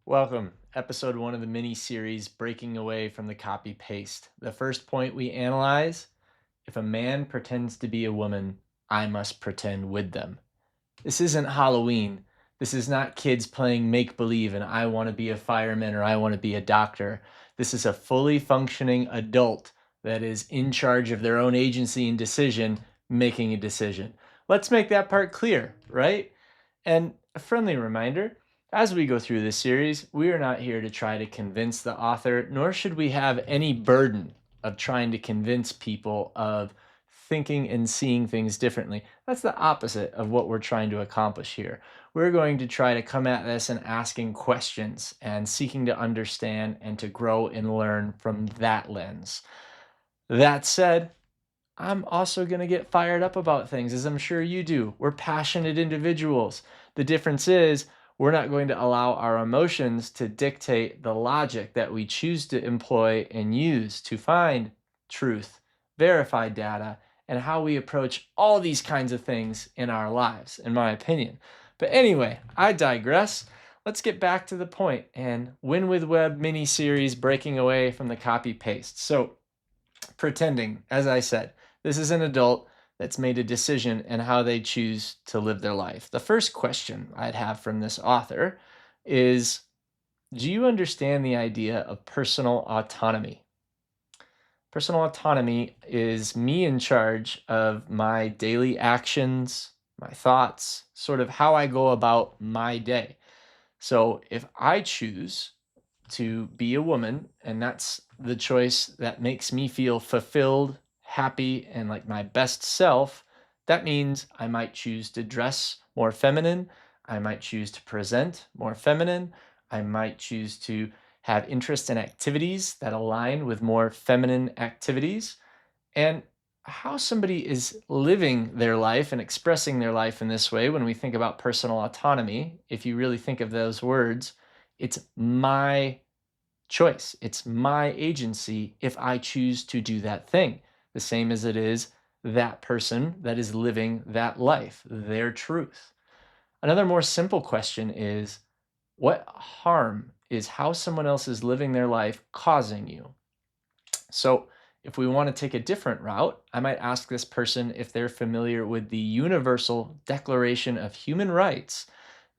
Welcome, episode one of the mini series Breaking Away from the Copy Paste. The first point we analyze: if a man pretends to be a woman, I must pretend with them. This isn't Halloween. This is not kids playing make believe and I want to be a fireman or I want to be a doctor. This is a fully functioning adult that is in charge of their own agency and decision, making a decision. Let's make that part clear, right? And a friendly reminder: as we go through this series, we are not here to try to convince the author, nor should we have any burden of trying to convince people of thinking and seeing things differently. That's the opposite of what we're trying to accomplish here. We're going to try to come at this and asking questions and seeking to understand and to grow and learn from that lens. That said, I'm also going to get fired up about things, as I'm sure you do. We're passionate individuals. The difference is we're not going to allow our emotions to dictate the logic that we choose to employ and use to find truth, verify data, and how we approach all these kinds of things in our lives, in my opinion. But anyway, I digress. Let's get back to the point and Win with Web mini series Breaking Away from the Copy Paste. So, pretending, as I said, this is an adult that's made a decision in how they choose to live their life. The first question I'd have from this author is: do you understand the idea of personal autonomy? Personal autonomy is me in charge of my daily actions, my thoughts, sort of how I go about my day. So if I choose to be a woman, and that's the choice that makes me feel fulfilled, happy, and like my best self, that means I might choose to dress more feminine. I might choose to present more feminine. I might choose to have interest in activities that align with more feminine activities. And how somebody is living their life and expressing their life in this way, when we think about personal autonomy, if you really think of those words, it's my choice. It's my agency if I choose to do that thing, the same as it is that person that is living that life, their truth. Another more simple question is: what harm is how someone else is living their life causing you? So, if we want to take a different route, I might ask this person if they're familiar with the Universal Declaration of Human Rights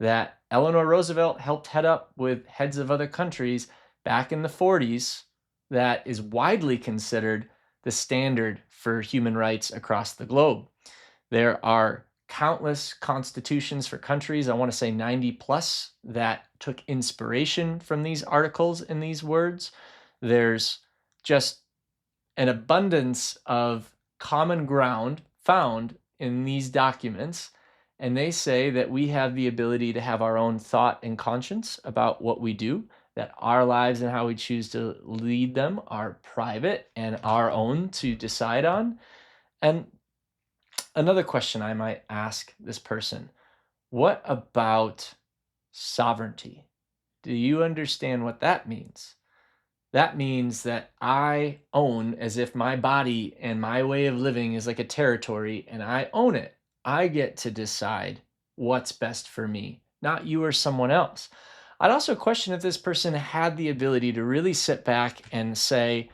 that Eleanor Roosevelt helped head up with heads of other countries back in the 40s, that is widely considered the standard for human rights across the globe. There are countless constitutions for countries, I want to say 90 plus, that took inspiration from these articles and these words. There's just an abundance of common ground found in these documents. And they say that we have the ability to have our own thought and conscience about what we do, that our lives and how we choose to lead them are private and our own to decide on. And another question I might ask this person: what about sovereignty? Do you understand what that means? That means that I own, as if my body and my way of living is like a territory and I own it. I get to decide what's best for me, not you or someone else. I'd also question if this person had the ability to really sit back and say,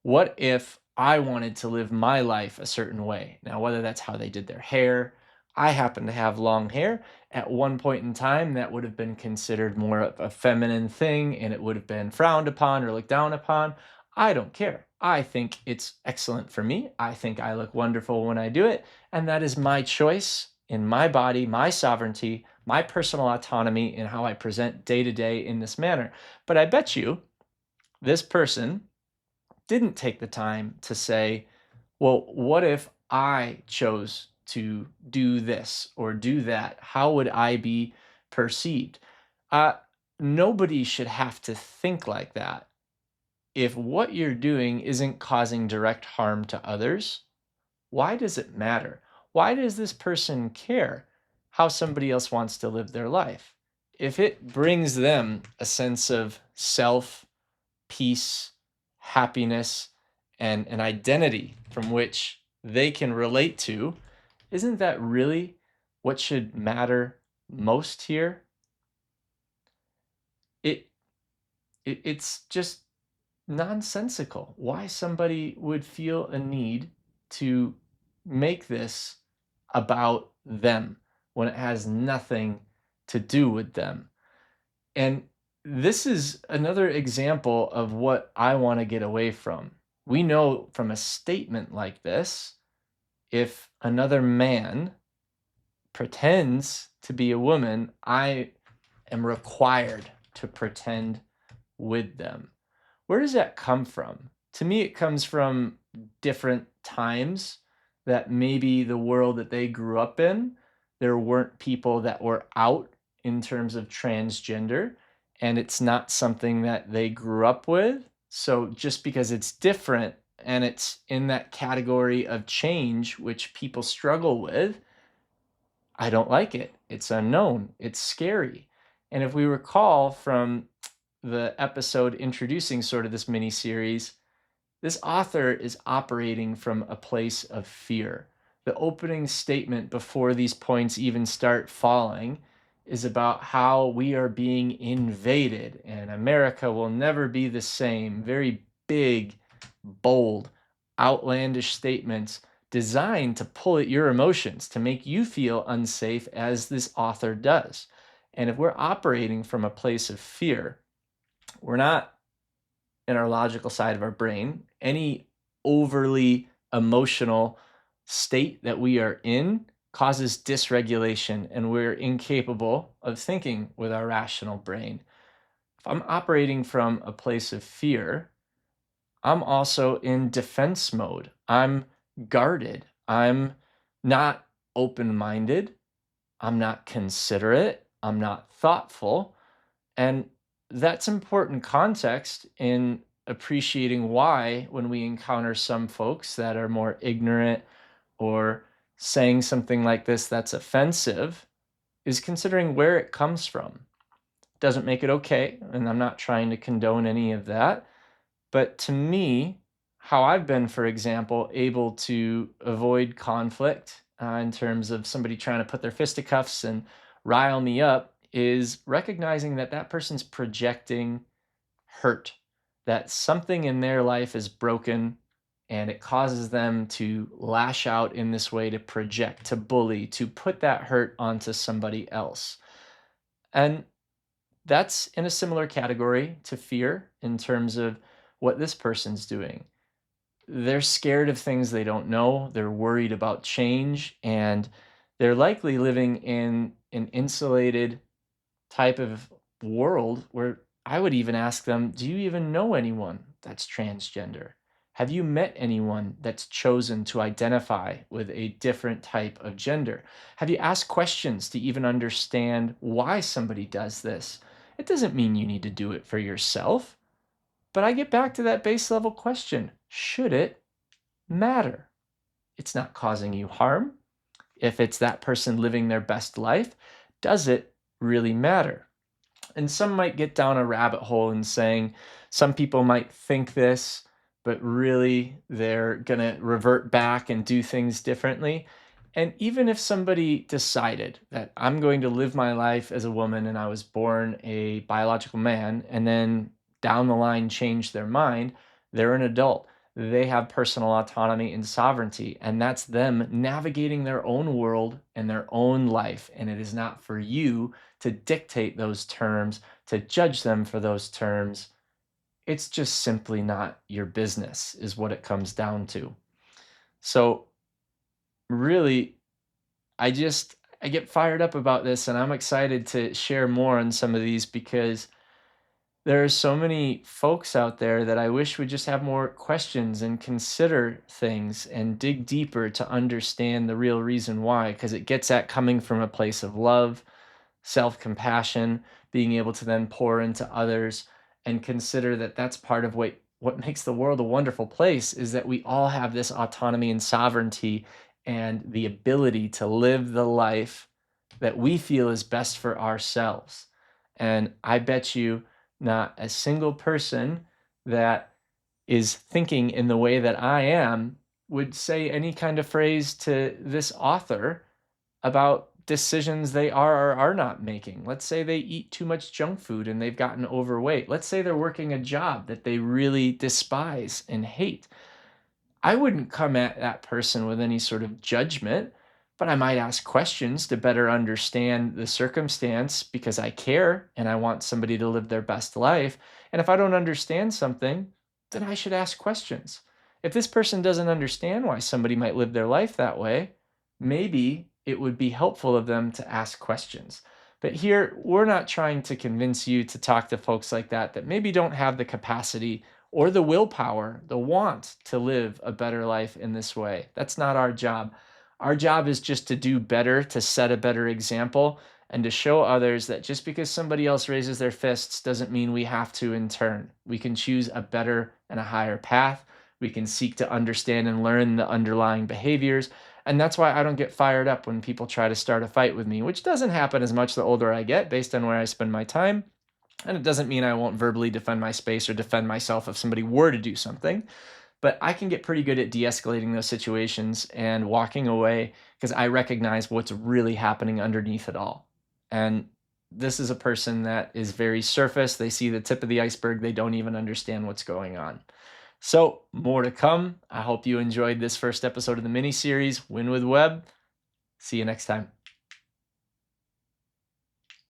what if I wanted to live my life a certain way? Now, whether that's how they did their hair, I happen to have long hair. At one point in time, that would have been considered more of a feminine thing and it would have been frowned upon or looked down upon. I don't care. I think it's excellent for me. I think I look wonderful when I do it. And that is my choice in my body, my sovereignty, my personal autonomy in how I present day to day in this manner. But I bet you this person didn't take the time to say, well, what if I chose to do this or do that? How would I be perceived? Uh, Nobody should have to think like that. If what you're doing isn't causing direct harm to others, why does it matter? Why does this person care how somebody else wants to live their life? If it brings them a sense of self, peace, happiness, and an identity from which they can relate to, isn't that really what should matter most here? It It's just nonsensical why somebody would feel a need to make this about them when it has nothing to do with them. And this is another example of what I want to get away from. We know from a statement like this, if another man pretends to be a woman, I am required to pretend with them. Where does that come from? To me, it comes from different times that maybe the world that they grew up in, there weren't people that were out in terms of transgender, and it's not something that they grew up with. So just because it's different and it's in that category of change, which people struggle with, I don't like it. It's unknown. It's scary. And if we recall from the episode introducing sort of this mini series, this author is operating from a place of fear. The opening statement before these points even start falling is about how we are being invaded and America will never be the same. Very big, bold, outlandish statements designed to pull at your emotions, to make you feel unsafe, as this author does. And if we're operating from a place of fear, we're not in our logical side of our brain. Any overly emotional state that we are in causes dysregulation, and we're incapable of thinking with our rational brain. If I'm operating from a place of fear, I'm also in defense mode. I'm guarded. I'm not open minded. I'm not considerate. I'm not thoughtful. And that's important context in appreciating why, when we encounter some folks that are more ignorant or saying something like this that's offensive, is considering where it comes from. Doesn't make it okay, and I'm not trying to condone any of that. But to me, how I've been, for example, able to avoid conflict in terms of somebody trying to put their fisticuffs and rile me up is recognizing that that person's projecting hurt, that something in their life is broken and it causes them to lash out in this way, to project, to bully, to put that hurt onto somebody else. And that's in a similar category to fear in terms of what this person's doing. They're scared of things they don't know, they're worried about change, and they're likely living in an insulated type of world where I would even ask them, do you even know anyone that's transgender? Have you met anyone that's chosen to identify with a different type of gender? Have you asked questions to even understand why somebody does this? It doesn't mean you need to do it for yourself, but I get back to that base level question. Should it matter? It's not causing you harm. If it's that person living their best life, does it really matter? And some might get down a rabbit hole in saying some people might think this, but really they're going to revert back and do things differently. And even if somebody decided that I'm going to live my life as a woman and I was born a biological man, and then down the line changed their mind, they're an adult. They have personal autonomy and sovereignty, and that's them navigating their own world and their own life. And it is not for you to dictate those terms, to judge them for those terms. It's just simply not your business, is what it comes down to. So, really, I get fired up about this, and I'm excited to share more on some of these because there are so many folks out there that I wish would just have more questions and consider things and dig deeper to understand the real reason why, because it gets at coming from a place of love, self compassion, being able to then pour into others and consider that that's part of what makes the world a wonderful place is that we all have this autonomy and sovereignty and the ability to live the life that we feel is best for ourselves. And I bet you not a single person that is thinking in the way that I am would say any kind of phrase to this author about decisions they are or are not making. Let's say they eat too much junk food and they've gotten overweight. Let's say they're working a job that they really despise and hate. I wouldn't come at that person with any sort of judgment, but I might ask questions to better understand the circumstance because I care and I want somebody to live their best life. And if I don't understand something, then I should ask questions. If this person doesn't understand why somebody might live their life that way, maybe it would be helpful of them to ask questions. But here, we're not trying to convince you to talk to folks like that maybe don't have the capacity or the willpower, the want to live a better life in this way. That's not our job. Our job is just to do better, to set a better example, and to show others that just because somebody else raises their fists doesn't mean we have to in turn. We can choose a better and a higher path. We can seek to understand and learn the underlying behaviors. And that's why I don't get fired up when people try to start a fight with me, which doesn't happen as much the older I get based on where I spend my time. And it doesn't mean I won't verbally defend my space or defend myself if somebody were to do something, but I can get pretty good at de escalating those situations and walking away because I recognize what's really happening underneath it all. And this is a person that is very surface. They see the tip of the iceberg, they don't even understand what's going on. So, more to come. I hope you enjoyed this first episode of the mini series, Win with Web. See you next time.